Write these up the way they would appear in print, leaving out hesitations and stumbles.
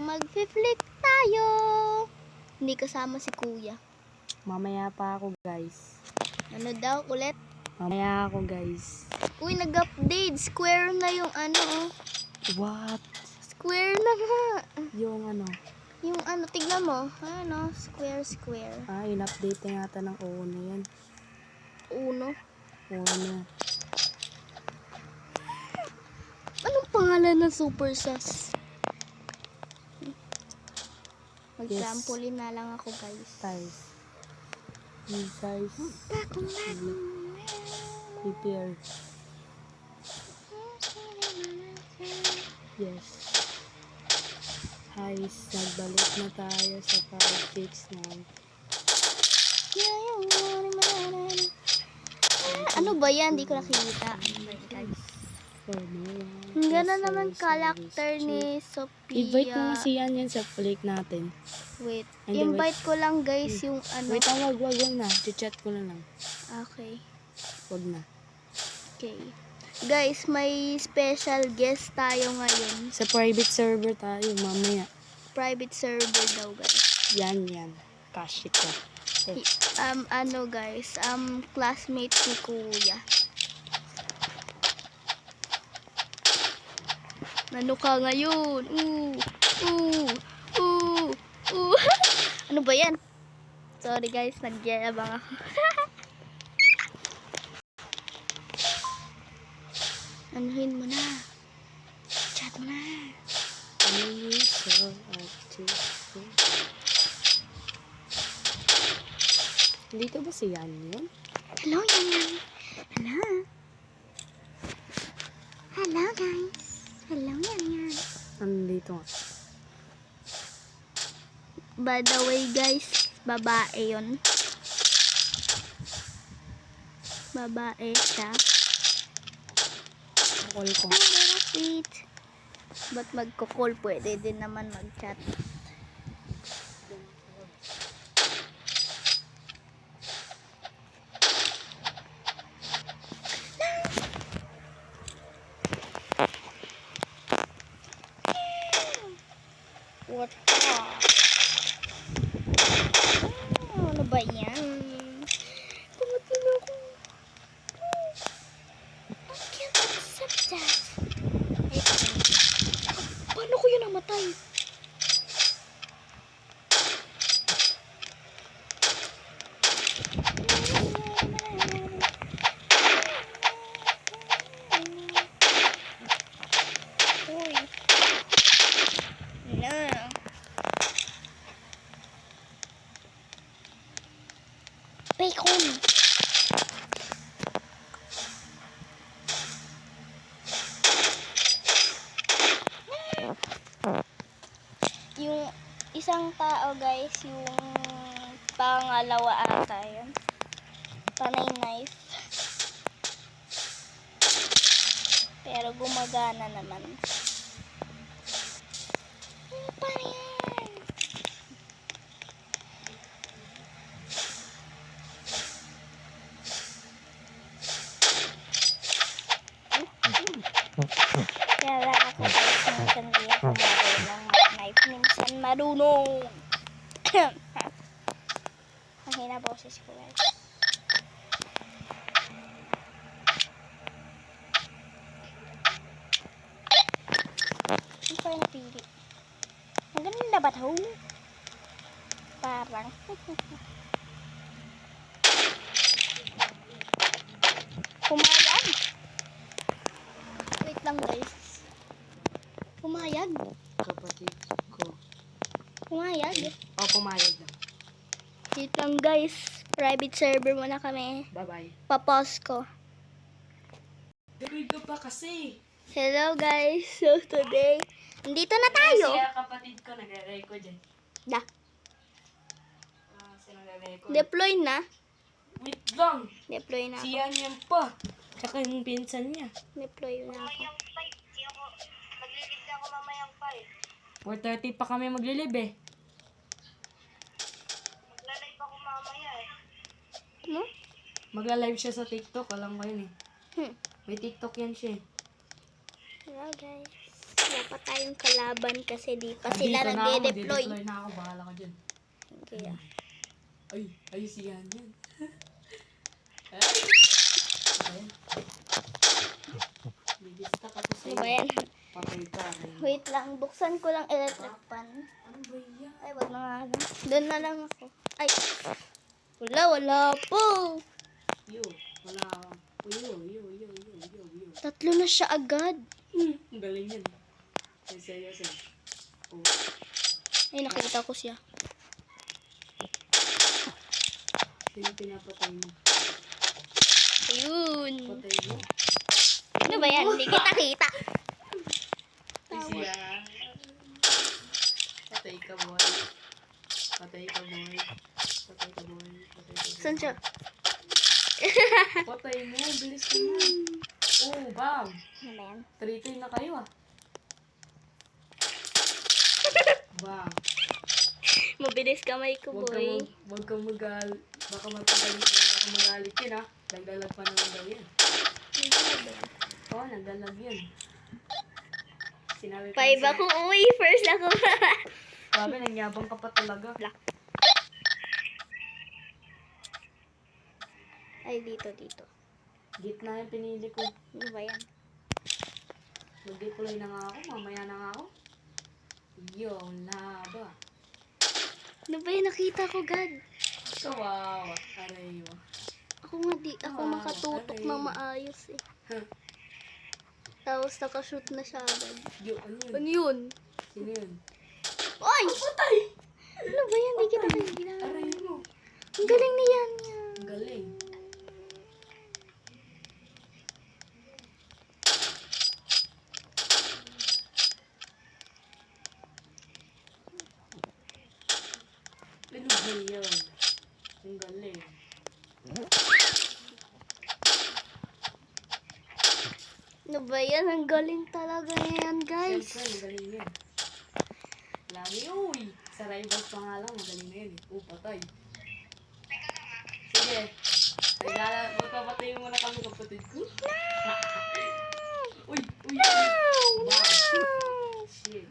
mag-flick tayo. Hindi kasama si kuya. Mamaya pa ako, guys. Ano daw ulit? Mamaya ako, guys. Uy, nag-update. Square na yung ano, oh. What? Square na nga. Yung ano? Yung ano, tignan mo. Ano, square. Ah, in-update na yata ng Uno yan. Uno. Uno. Anong pangalan ng Super Sus? Mag-trampoline na lang ako, guys. Size. Size. Prepare. Yes. Guys, nagbalik na tayo sa projects ng ano ba yan? Di ko nakikita. Guys. Ang ganda naman karakter ni Sophia. Invite mo nga si yan sa flick natin. Wait. Hindi, Invite ko lang, guys, yung ano. Wait, wag na. Chat ko na lang. Okay. Wag na. Okay. Guys, may special guest tayo ngayon. Sa private server tayo, mamaya. Private server daw, guys. Yan. Cash ito. Ano, guys, classmate ni kuya. Ano ka ngayon? Ano ba yan? Sorry, guys, nagyayabang ako. Anuhin mo na. Chat mo na. Dito ba si Yan yun? Hello, Yan. Hello, guys. Hello, Yan. Nandito nga. By the way, guys, babae yun. Babae siya. Call ko. Very sweet. Ba't magko-call? Pwede din naman mag-chat. What? Ano ba yan? Tumating ako. I can't accept that. Paano ko yun namatay? Uy. No. Bacon. Yung isang tao, guys, yung pangalawa ata yun. Panay knife. Pero gumagana naman. Ano pa yan? Kaya ako, guys, minsan di ako marunong mag-knife. Minsan marunong. Mahina boses ko, guys. Ano pa yung napili? Ang ganda ba ito? Parang. Pumayag. Wait lang, guys. Pumayag. Kapatid ko. Pumayag. Oh, pumayag lang. Wait lang, guys. Private server muna kami. Bye-bye. Papause ko. Gawin ko pa kasi. Hello, guys. So, today, nandito na tayo. Kasi kapatid ko nagre-record dyan. Da. Kasi nagre-record. Deploy na. Wait lang. Deploy na ako. Si Yan pa. Tsaka yung pinsan niya. Deploy na ako. Maglilib na ako mamayang 5. 4:30 pa kami maglilib eh. Magla-live ako mamaya eh. No? Magla-live siya sa TikTok. Alam ko yun eh. May TikTok yan siya eh. Hello, guys. Wala pa tayong kalaban kasi di pa Dito sila na ako, nagde-deploy. magde-deploy na ako. Bahala ka dyan. Kaya, Ay, siyan yan. Ay! Ayan. Bibista ka to ano sa'yo. ba yan? Patay ka. Wait lang, buksan ko lang electric fan. Ano ba yan? Ay, wag na nga lang. Doon na lang ako. Ay, wala po. Wala. Yo. 3 na siya agad. Ang galing yan. Seryoso. Oh. Ay, nakita ko siya. Sino pinapatay mo? Ayun. Patay mo. Ano ba yan? Hindi kita kita. Ay, siya. Patay ka, boy. Saan siya? Patay mo. Bilis naman. Oh, bam. Ano ba yan? 3-3 na kayo ah. Bam. Mabilis kamay ko, boy. Huwag kang magalit. Baka magalit yun ah. Nagdalag pa naman daw yan. Oo, nagdalag yun. Sinabi pa 5 ako. Uy, first ako. Grabe, nangyabang ka pa talaga. Ay, dito. Gitna yung pinili ko. Ano ba yan? Mag-deploy na nga ako. Mamaya na nga ako. Yun na ba? Ano ba yan? Nakita ko, God. Kawawa. Aray mo. Ako nga di ako makatutok na maayos eh. Huh. Tapos nakashoot na siya agad. Ano yun? Ano yun? Sino yun? Oy! Patay! Ano ba yan? Di kita kailangan. Aray mo. Ang galing ni yan. Ang galing. Ano ba yun? Ang galing. Ano ba yan? Ang galing talaga yan, guys. Siyempre, ang galing yan. Lagi, uy! Sa rivals pa nga lang, magaling na yan eh. Patay. Sige. Magpapatay mo na kami kapatid ko. Uy! Wow! Shit.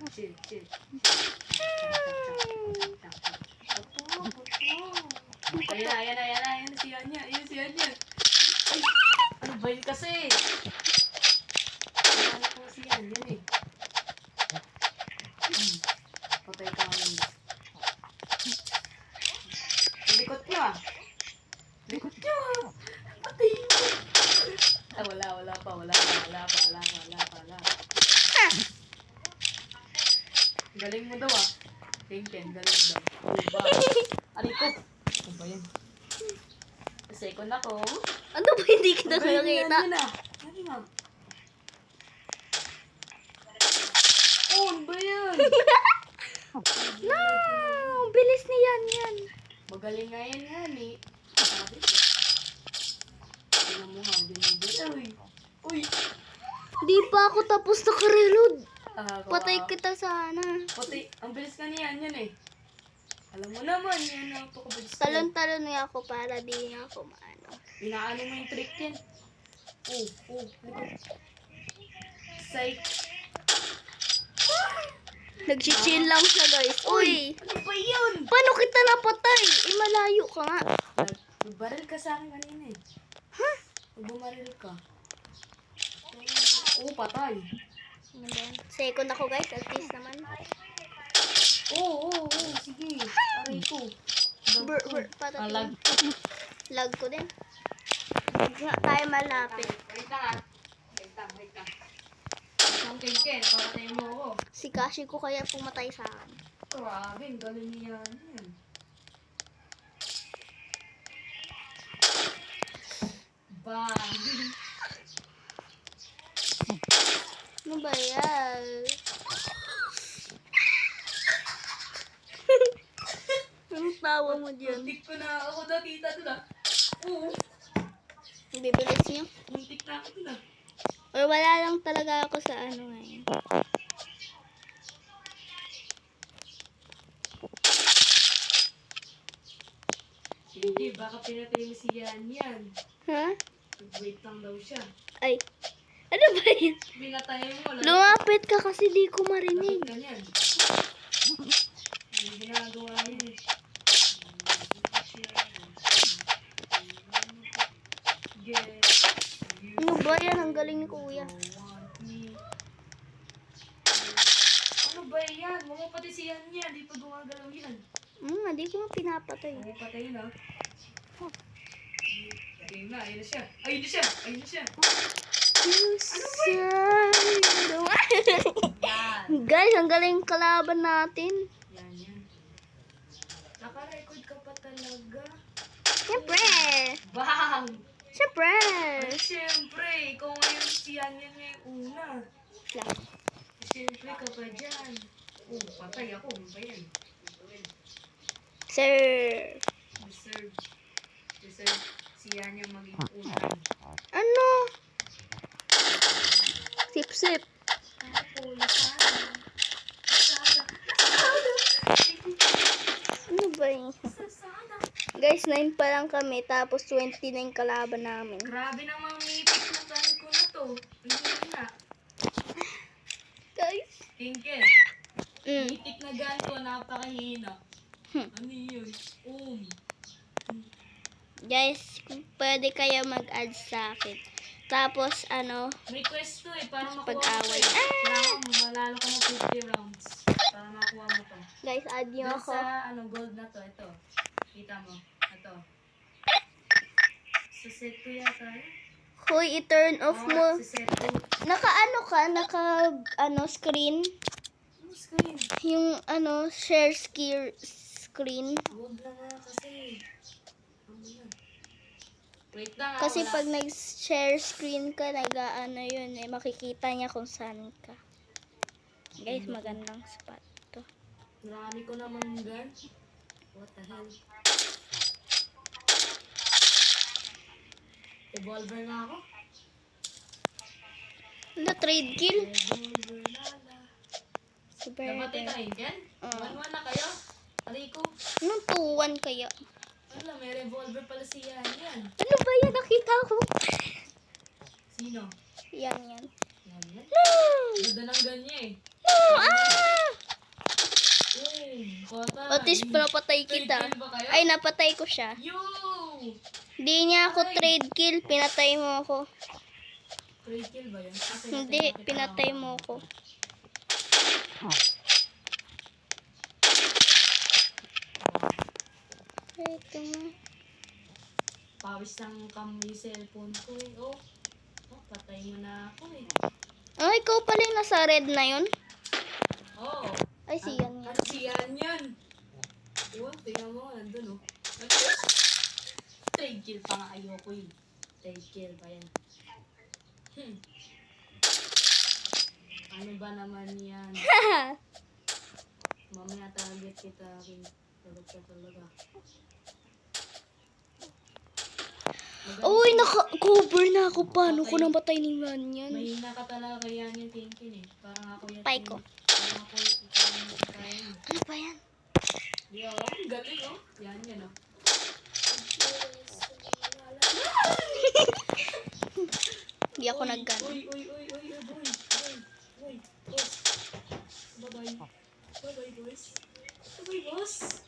Ayan na, si Anya. Ay, ano ba yun kasi? Ayan ko si Anya eh. Patay ka ngayon. Likot nyo ah. Patay mo. Ah, wala pa. Galing mo daw ah. Ken, galing daw. Diba? Aray ko. Ano ba yan? Second ako. Ano ba hindi kita Ang galing nakita? yan ah. Ano nga? Oh, ano ba yan? No! Bilis ni yan. Magaling nga yan eh. Sabi ko. Tingnan mo ha, dinibig. Uy! Di pa ako tapos nakareload. Patay Kawawa. kita sana. Patay. Ang bilis ka niyan yan eh. Alam mo naman, yan ang pakabilis. Talon-talon niya ako para di niya ako maano. Inaano mo yung trick yan. Likod. Psych. Nag-chill lang siya, guys. Uy! Ano ba yun? Paano kita napatay? Malayo ka nga. Nagbaril ka sa akin kanina eh. Huh? Bumaril ka. Patay. Ano ba yan? Second ako, guys. At least naman. Sige. Aray ko. Lag ko din. Hindi nga tayo malapit. Wait lang. Isang Ken, papatay mo ako. Si Kashi ko kaya pumatay sa akin. Grabe, ang galing niya yan. Bang! Ano ba yan? Anong tawa mo dyan? Muntik ko na ako nakita doon ah. Oo. Bibilis niyo? Muntik na ako doon ah. Or wala lang talaga ako sa ano ngayon. Hindi, baka pinatay mo si Yan. Ha? Wait lang daw siya. Ay. Ano ba yun? Binatay mo. Lumapit ka kasi di ko marinig. Ganyan. Hindi ginagawa yun eh. Ano ba yan? Ang galing ni kuya. Ano ba yan? Mamapatay siya niya. Di pa gumagalaw yan. Hindi ko nga pinapatay. Mamapatay na. Ayun na. Ayun na siya. Ayun na siya. Ayun na siya. Guys, ang galing kalaban natin. Yan. Naka-record ka pa talaga. Siyempre. Bang! Siyempre. Siyempre, ikaw ngayon siyan yan yung una. Siyempre ka pa dyan. Oh, patay ako. Ano ba yan? Sir. Deserve siyan yung maging una. Ano? Sip-sip. Ano ba yun? Guys, 9 pa lang kami, tapos 29 kalaban namin. Grabe namang ngipit na gan ko na to. Hindi na. Guys. Tinker. Ngipit na gan ko, napakahina. Ano yun? Guys, kung pwede kayo mag-add sa akin. Tapos, Request to eh, para makuha pag-away. mo. Kailangan mo, malalo ka ng 50 rounds. Para makuha mo to. guys, add nyo Doon ako. sa gold na to, ito. Kita mo, ito. Sa set ko yata eh. Hoy, i-turn off mo. Sa set ko. Screen. Ano screen? Yung, share screen. Gold na nga kasi. Ano yan? Wait lang Kasi wala. pag nag-share screen ka, yun eh, makikita niya kung saan ka. Guys, magandang spot to. Marami ko naman gun. What the hell? Revolver na ako. Trade kill. Revolver lala. Super. Nabatay tayo dyan? 1-1 na kayo? Aray ko. Anong 2-1 kaya? Wala, may revolver pala siya. Yan. Ano ba yan? Nakita ko. Sino? Yan. Yan. No! Ganda ng ganya eh. No! Ah! Kota. Otis, pinapatay kita. Trade kill ba kayo? Ay, napatay ko siya. Yo! Hindi niya ako trade kill. Pinatay mo ako. Trade kill ba yun? Hindi, pinatay mo ako. Ito mo. Pawis ng cellphone ko eh. Oh, patay mo na ako eh. Ah, ikaw pala yung nasa red na yun? Oo. Ay, si yan yan. Ano siyan yan? Tingnan mo, nandun oh. Trade kill pa nga ayoko eh. Trade kill pa yan. Ano ba naman yan? Mamaya target kita. Target ka talaga. Uy, naka-cover na ako. Paano ko namatay ni man yan? Mahina ka talaga yan yung thinking eh. Parang ako yan. Pay ko. Parang ako yung kain. Ano ba yan? Yo, galing oh. Yan oh. Hindi ako nag-gun. Uy, boy. Boss. Bye-bye. Bye-bye, boys. Bye-bye, boss.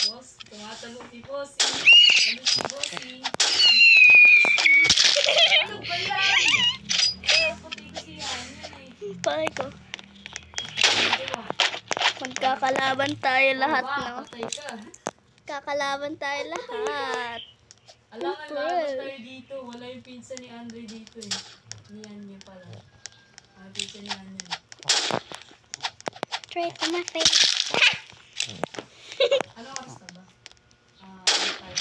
Boss, tumatalong si Bossy. Ano si Bossy? Ano ba yan? Puti ko siya. Yan eh. Pay ko. Diba? Magkakalaban tayo lahat, no? Patay ka. Kakalaban tayo lahat. Alam nga, laban tayo dito. Wala yung pinsan ni Andre dito eh. Niyan niya pala. Pinsan ni Andre. Try to my face. Ano oras na ba? Ano tayo?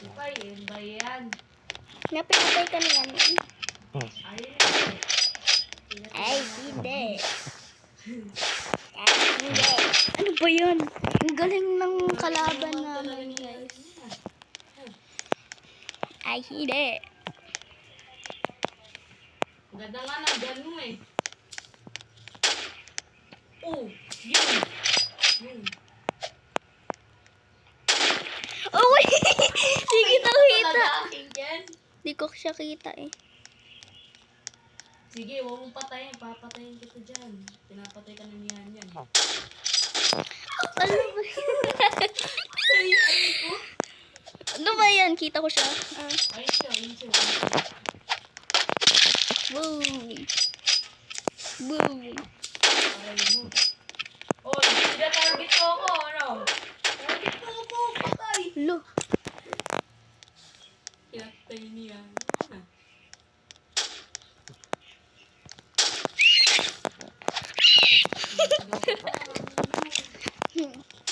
35, yun ba yan? Napinatay ka niyan. Ayun. Ay, hindi. Ay, hindi. Ano ba yun? Ang galing ng kalaban namin, guys. Ay, hindi. Ganda nga ng gun mo eh. Oh, yun. Oh, wait. Hindi kita kita. Talaga aking gun. ko siya kita eh. Sige, huwag mong patayin. Papatayin kita dyan. Pinapatay ka na niyan yan. Ano ba yan? Ay, aray ko. Ano ba yan? Kita ko siya. Ah. Ayun siya, ayun siya. Boom. Boom. Aray mo. Oy, target ko ako, ano? Target ko ako, patay. Lo. Pinatay niya. Ano?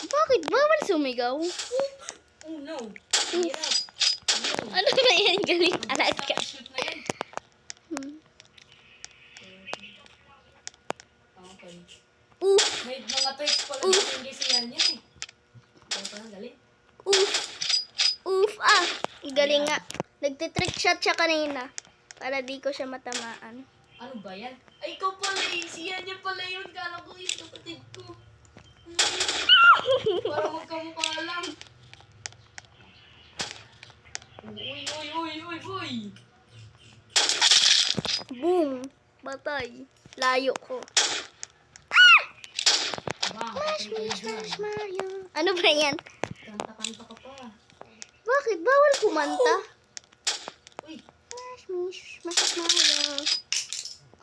Bakit? Bawal sumigaw? Oh no. Hirap. No. Ano ba yan? Galing talaga. Shoot na yan. Hmm. Okay. Oof. May mga tricks pala hindi siya yan eh. Kaya parang galing. Oof. Oof. Ah. Galing nga. Nagtitrick shot siya kanina. Para di ko siya matamaan. Ano ba yan? Ay, ikaw pala eh. Siya niya pala yun. Kala ko yung kapatid ko. Parang magkamukha lang. Uy, uy, uy, uy, uy. Boom. Batay. Layo ko. Bang, Smash patay me, kayo dyan. smash Mario. Ano ba yan? Kanta-kanta ka pa. Bakit? Bawal kumanta. Uy, Smash me, smash Mario.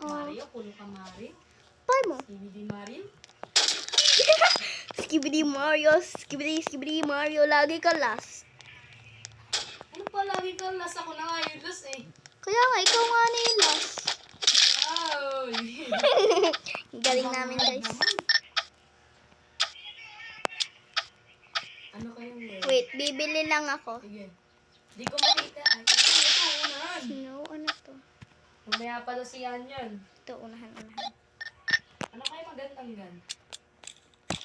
Oh. Mario, pulo ka Mario. Pay mo. CBD Mario. Skibidi Mario. Skibidi Mario. Lagi ka last. Ano pa lagi ka last? Ako na nga yung last eh. Kaya nga, ikaw nga na yung last. Wow. Galing namin guys. Ano kayong word? Wait, bibili lang ako. Sige. Di ko makita. Ay, ano ito? Unahan. No, ano to? Mamaya pa daw si Yan yan. Ito, unahan. Ano kayo magandang gan?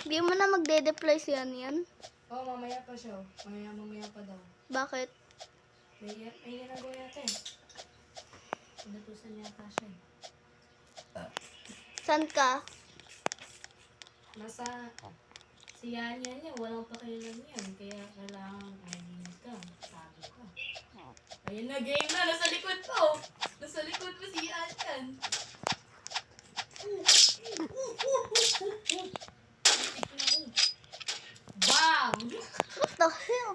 Hindi mo na magde-deploy siya yan. Oo, mamaya pa siya. Mamaya pa daw. Bakit? May ginagawa yata eh. Pinatusan yata siya eh. San ka? Nasa si Yan yan. Walang pakialam yan. Kaya kailangan ayun ka. Sabi ka. Ayun na, game na. Nasa likod ko. Nasa likod mo si Yan yan. Bang! What the hell?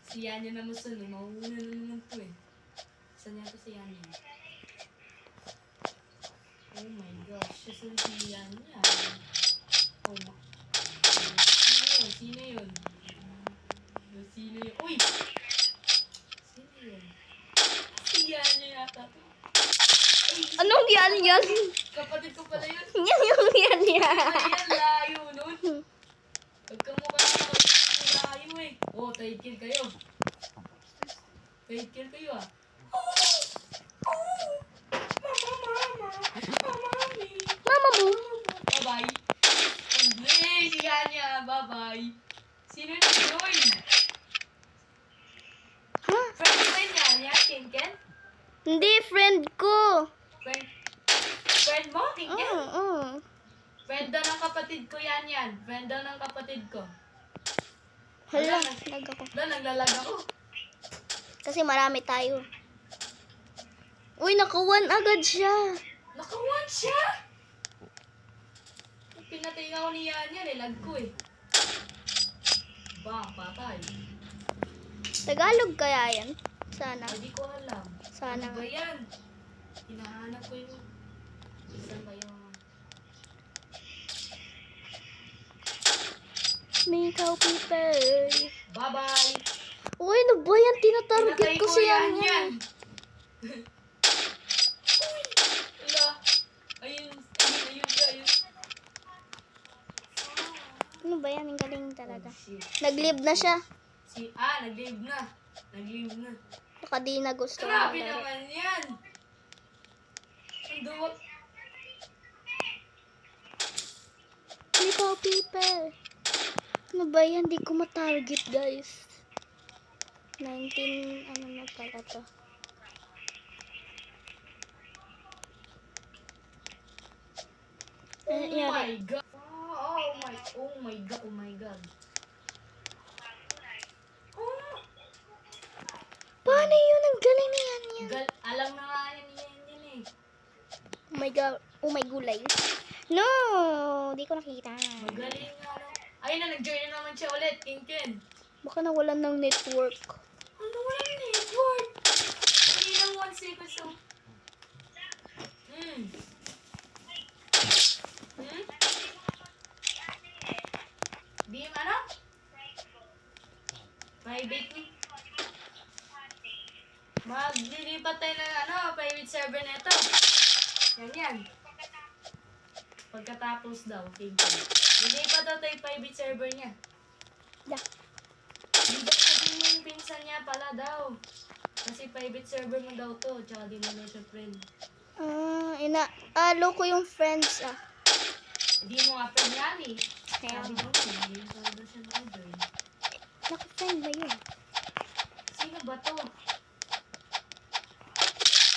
Si Yan yan naman sa mauna na naman to eh. Saan yata si Yan yan? Oh my gosh, siya si Yan yan. Oh my. Sino yun? Sino yun? Uy! Sino yun? Si Yan yan yata to. Ay, Anong yan? kapatid ko pala yun. Yan yung yan. Ayan, layo nun. Pagkamukha na kapatid ko layo eh. Oh, tight kill kayo. Tight kill kayo ah. Mama mo. Bye-bye. Hindi, si Anya. Bye-bye. Sino nag-join? Ha? Friend ba yun, Anya? Kinken? Hindi, friend ko. Friend mo? Kinken? Oo. Friend daw ng kapatid ko yan. Friend daw ng kapatid ko. Hala, lag ako. Wala, naglalag ako. Kasi marami tayo. Uy, naka-1 agad siya. Naka-one siya! Pinatay nga ako ni Yan eh. Lag ko eh. Bang, patay. Tagalog kaya yan? Sana. Hindi ko alam. Sana. Ano ba yan? Hinahanap ko yung... Isan ba yung... Mikaw people. Bye-bye! Uy, ano ba yan? Tinatarget Pinatay ko siya yan. yan. Wala. Ayun. Ayun. Ano ba yan? Ang galing talaga. Oh, shit. Nag-live na siya. Nag-live na. Nag-live na. Baka di na gusto Grabe maglaro. naman yan. Ang duwag. Mikaw people. Ano ba yan? Di ko matarget guys. 19, ano na pala to. Oh my Yari. God. Oh my God. Oh. Paano Alam na nga yan eh. Oh my God. Oh my gulay. No! Di ko nakita. Magaling nga no. Ayun na, nag-join na naman siya ulit. Kinkin. Baka nawalan ng network. Ano wala na network? Hindi lang 1 second so. Hmm? Di ano? Private ni? Maglilipat tayo ng private server na ito. Yan. Pagkatapos daw, Kinkin. Lilipat daw tayo private server niya. Yeah. Hindi natin yung pinsan niya pala daw. Kasi private server mo daw to, tsaka di mo na siya friend. Inaalo ko yung friends Hindi mo nga friend yan eh. Kaya Sabi mo, hindi mo daw siya naka-join. naka-friend ba yun? Sino ba to?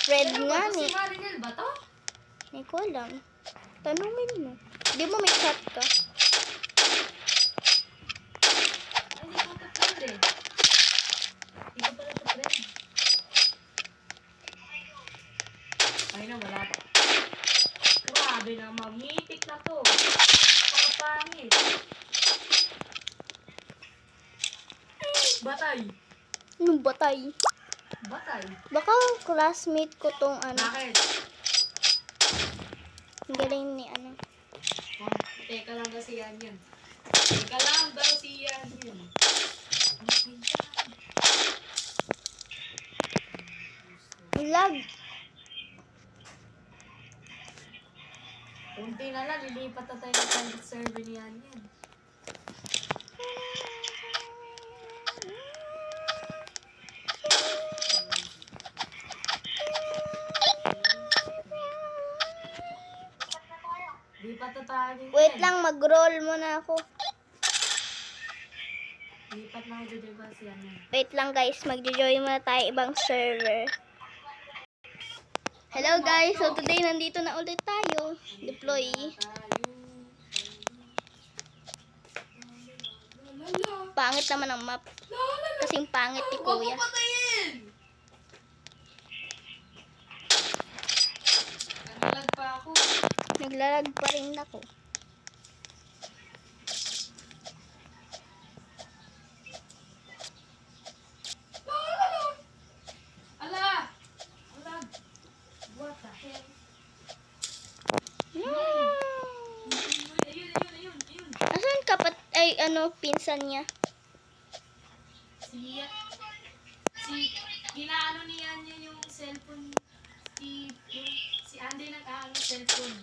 Friend Sino nga ba to? ni. Si Marinel ba to? Hindi ko alam. Tanungin mo. Di mo may chat ka? Ay, hindi ko ka-friend eh. Hindi ko pala ka-friend. Ay na, wala pa. Grabe na, mag-mythic na to. Pakapangit. Batay. Yung batay. Batay. Baka classmate ko tong Bakit? Ang galing ni Oh, teka lang kasi yan. Teka lang daw si yan. Lag. Kunti na lang, lilipat na tayo ng private server ni yan. Lipat na tayo din Wait yan. lang, mag-roll muna ako. Lipat na ako dyan ba si yan. Wait lang guys, mag-join muna tayo ibang server. Hello guys, so today nandito na ulit tayo. Deploy. Pangit naman ang map. Kasing pangit ni Kuya. Patayin! Naglag pa ako. Naglalag pa rin ako. Ala! Alag! What the hell? No! Ayun. Asan pinsan niya? Ginaano niya yung cellphone. Si Andy nag-aano cellphone.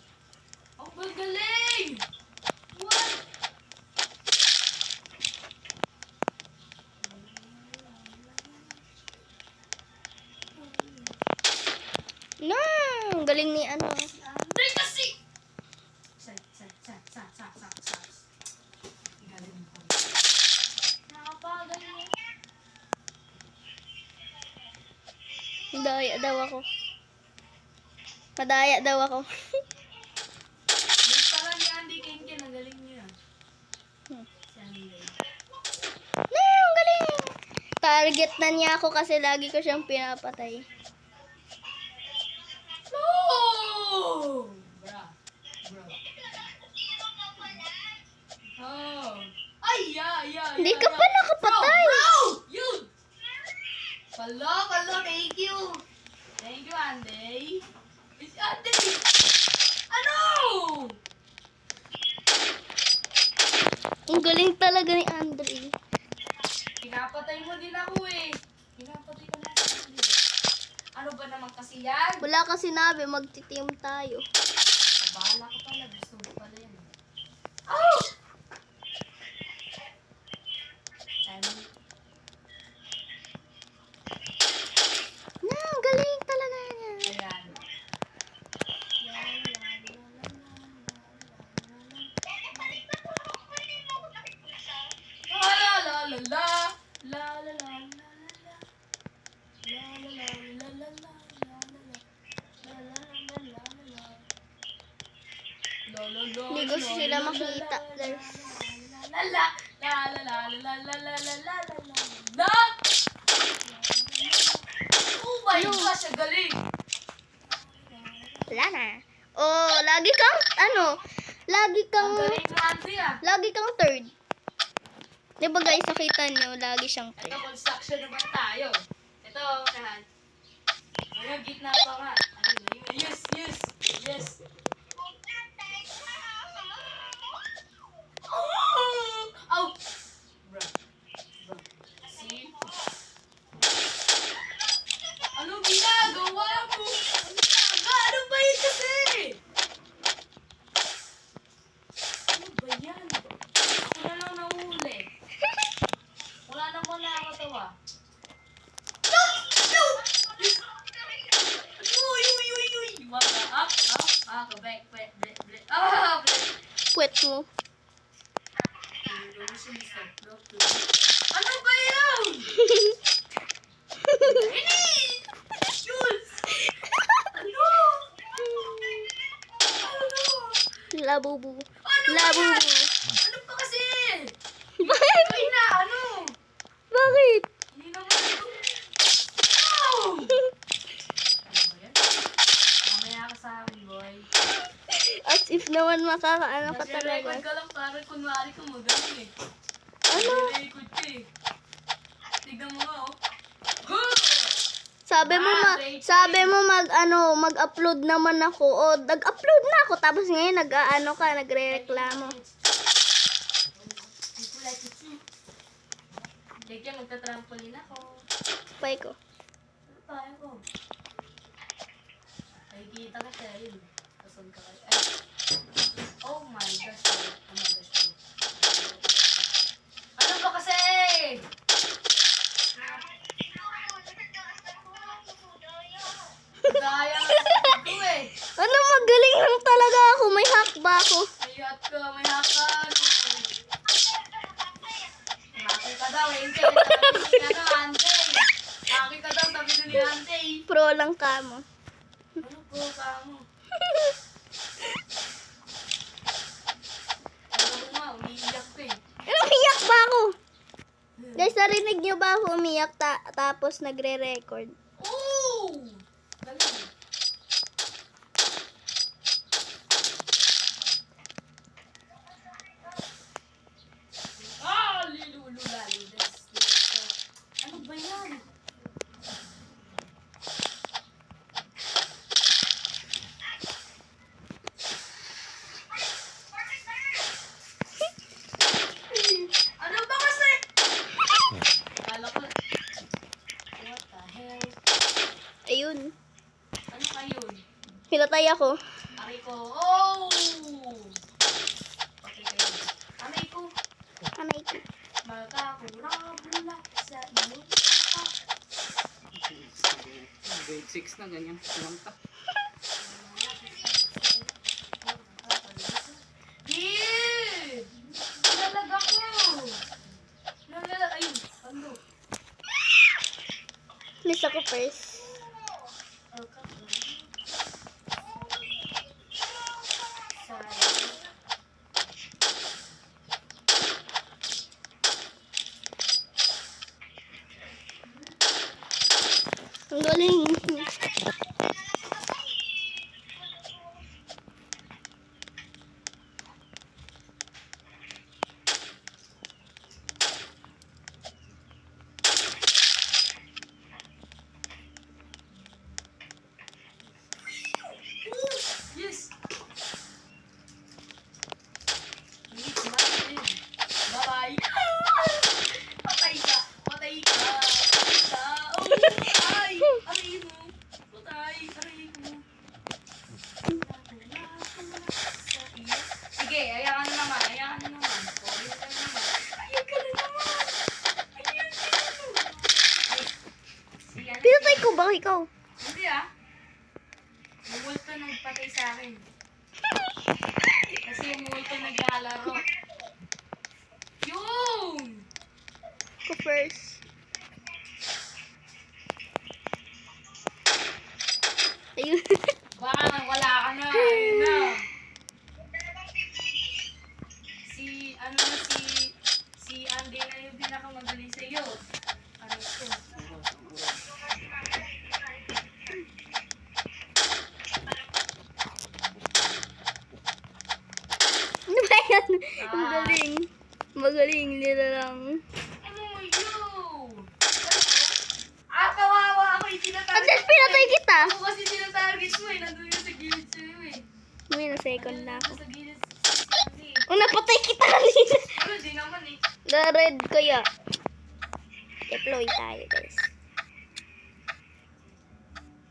Ang magaling! What? No! Ang galing ni Andy kasi! Galing ko. Nakapagaling. Madaya daw ako. Madaya daw ako. Yung pala ni Andy Kenken, ang galing niya. Si Andy. No! Ang galing! Target na niya ako kasi lagi ko siyang pinapatay. No! Bra. Oh. Ay, yeah. Hindi ka pa nakapatay. Bro! Yun! Palo, thank you. Thank you, Andy. It's Andy! Ano? Ang galing talaga ni Andre. Pinapatay mo din ako eh. Pinapatay ko na si Andy. Ano ba naman kasi yan? Wala ka sinabi, magti-team tayo. Bahala ko pala. Gusto mo pala yan. Oh! No, ang galing talaga niya. Ayan. Hindi ko sila makita, guys. Oh my gosh, ang galing! Wala na. Oh, lagi kang, lagi Ang kang, galing mo, Auntie ah. lagi kang third. Di ba guys, nakita nyo, lagi siyang Ito, third. construction naman tayo. Ito, kahan. Ayun, gitna pa nga. Ayun, yes, yes, yes. Oh! Bro. See? Ano ginagawa mo? Ano ba yun kasi? Ano ba yan? Ako na lang nahuli. Wala naman nakakatawa. Uy, uy, uy, uy. Wala. Up. Back. Quit mo. Ano ba yun? Jules! Ano? Labubu. Ano ba Labubu. yan? Ano pa kasi? Bakit? Ay na, ano? Bakit? Hindi naman ito. No! Ano ba yan? Mamaya ka sa akin, boy. As if naman makakaano ka Nagre-record talaga. ka lang para kunwari kang magaling eh. Ano? Nagre-record ka eh. Tignan mo nga oh. Huh! Sabi mo mag-upload naman ako. O, nag-upload na ako. Tapos ngayon nagre-reklamo. People like it too. Sige, magta-trampoline ako. Pay ko. Ano tayo ko? Ay, kita ka siya yun. Kasal ka kayo. Ay. Oh my gosh. Oh my gosh. Ano ba kasi? Daya nga ko eh. Ano, magaling lang talaga ako. May hack ba ako? Ayat ka, may hakan. Maki ka daw, Ante. Sabi ni Ante. Maki ka daw, sabi ni Ante. Pro lang ka mo. Ano po ka mo? Ano ko nga, umiiyak ka eh. Umiyak ba ako? Guys, narinig nyo ba ako umiyak tapos nagre-record? Oh! Galing. Lilululalo. Ano ba yan? Ano ba kasi? Kala ko. What the hell? Ayun. Ano kayo? Pinatay ako. Aray ko. Oh! Okay kayo. Aray ko. Anay ko. Magkakula-bula sa iyong Grade 6 na ganyan. Lang ka. Kid! Nalalag ako! Nalalag. Ayun. Ano? Miss ako first. Ang galing. Yes! Bye-bye! Patay ka! Patay ka! Patay ka! Oh! Ay! Aray mo! Patay! Aray mo! Sige, ayakan na naman. Ayakan na naman. Ayakan na naman. Ayakan na naman! Ayakan na naman! Ay! Si ano? Pinatay ko ba ikaw? Hindi ah. Yung multo nagpatay sa akin. Kasi yung multo naglalaro. Yun! Ko first. Ayun. Baka nang wala ka na. Ayun na. Si Andy na yung pinakamagaling sa'yo. Ano ito? yan. Ang galing. Magaling nila lang. Ano mo yun? Kawawa ako yung At tinatarget. least pinatay kita. Ako kasi tinatarget mo eh. Nandun yun sa gilid sa'yo eh. May na second na ako. Sa gilid sa'yo eh. Oh, napatay kita kanina. Ano, di naman eh. The red kaya. Deploy tayo, guys.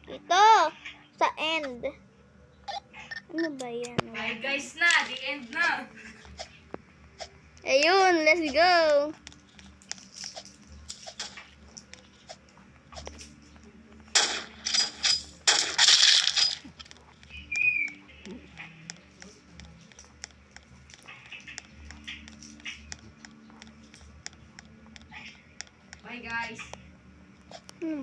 Ito. Sa end. Ano ba yan? Bye guys na, the end na. Ayun, let's go. Bye guys.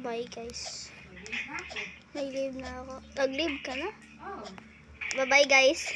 Bye, guys. Mag-leave na ako. Nag-leave na ako. Nag-leave ka na? Oh. Bye-bye, guys.